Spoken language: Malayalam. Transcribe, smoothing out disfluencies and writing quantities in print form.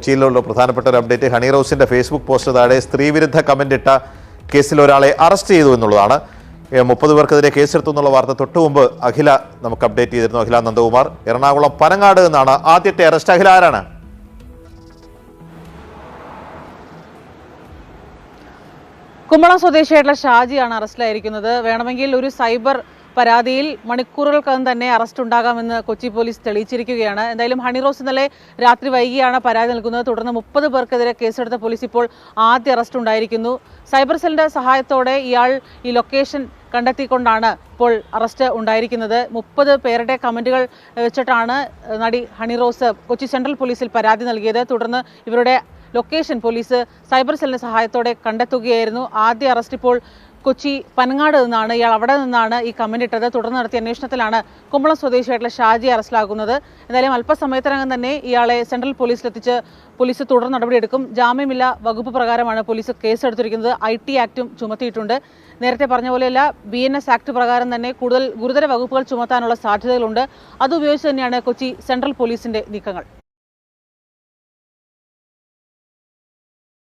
കൊച്ചിയിലുള്ള പ്രധാനപ്പെട്ട ഒരു അപ്ഡേറ്റ്, ഹണി റോസിന്റെ ഫേസ്ബുക്ക് പോസ്റ്റ് താഴെ സ്ത്രീവിരുദ്ധ കമന്റ് ഇട്ട കേസിൽ ഒരാളെ അറസ്റ്റ് ചെയ്തു എന്നുള്ളതാണ്. 30 പേർക്കെതിരെ കേസെടുത്തു എന്നുള്ള വാർത്ത തൊട്ടു മുമ്പ് അഖില നമുക്ക് അപ്ഡേറ്റ് ചെയ്തിരുന്നു. അഖില നന്ദകുമാർ, എറണാകുളം പനങ്ങാട് നിന്നാണ് ആദ്യത്തെ അറസ്റ്റ്. അഖില, ആരാണ്? കുമ്പളം സ്വദേശിയായിട്ടുള്ള ഷാജിയാണ് അറസ്റ്റിലായിരിക്കുന്നത്. വേണമെങ്കിൽ ഒരു സൈബർ പരാതിയിൽ മണിക്കൂറുകൾക്കകം തന്നെ അറസ്റ്റ് ഉണ്ടാകാമെന്ന് കൊച്ചി പോലീസ് തെളിയിച്ചിരിക്കുകയാണ്. എന്തായാലും ഹണി റോസ് ഇന്നലെ രാത്രി വൈകിയാണ് പരാതി നൽകുന്നത്. തുടർന്ന് 30 പേർക്കെതിരെ കേസെടുത്ത പോലീസ് ഇപ്പോൾ ആദ്യ അറസ്റ്റ് ഉണ്ടായിരിക്കുന്നു. സൈബർ സെല്ലിന്റെ സഹായത്തോടെ ഇയാൾ ഈ ലൊക്കേഷൻ കണ്ടെത്തിക്കൊണ്ടാണ് ഇപ്പോൾ അറസ്റ്റ് ഉണ്ടായിരിക്കുന്നത്. 30 പേരുടെ കമന്റുകൾ വെച്ചിട്ടാണ് നടി ഹണി റോസ് കൊച്ചി സെൻട്രൽ പോലീസിൽ പരാതി നൽകിയത്. തുടർന്ന് ഇവരുടെ ലൊക്കേഷൻ പോലീസ് സൈബർ സെല്ലിന്റെ സഹായത്തോടെ കണ്ടെത്തുകയായിരുന്നു. ആദ്യ അറസ്റ്റ് ഇപ്പോൾ കൊച്ചി പനങ്ങാട് നിന്നാണ്. ഇയാൾ അവിടെ നിന്നാണ് ഈ കമന്റ് ഇട്ടത്. തുടർന്ന് നടത്തിയ അന്വേഷണത്തിലാണ് കുമ്പളം സ്വദേശിയായിട്ടുള്ള ഷാജി അറസ്റ്റിലാകുന്നത്. എന്തായാലും അല്പസമയത്തിനകം തന്നെ ഇയാളെ സെൻട്രൽ പോലീസിലെത്തിച്ച് പോലീസ് തുടർ നടപടിയെടുക്കും. ജാമ്യമില്ല വകുപ്പ് പ്രകാരമാണ് പോലീസ് കേസെടുത്തിരിക്കുന്നത്. IT ആക്ടും ചുമത്തിയിട്ടുണ്ട്. നേരത്തെ പറഞ്ഞ പോലെയല്ല, BNS ആക്ട് പ്രകാരം തന്നെ കൂടുതൽ ഗുരുതര വകുപ്പുകൾ ചുമത്താനുള്ള സാധ്യതകളുണ്ട്. അതുപയോഗിച്ച് തന്നെയാണ് കൊച്ചി സെൻട്രൽ പോലീസിന്റെ നീക്കങ്ങൾ.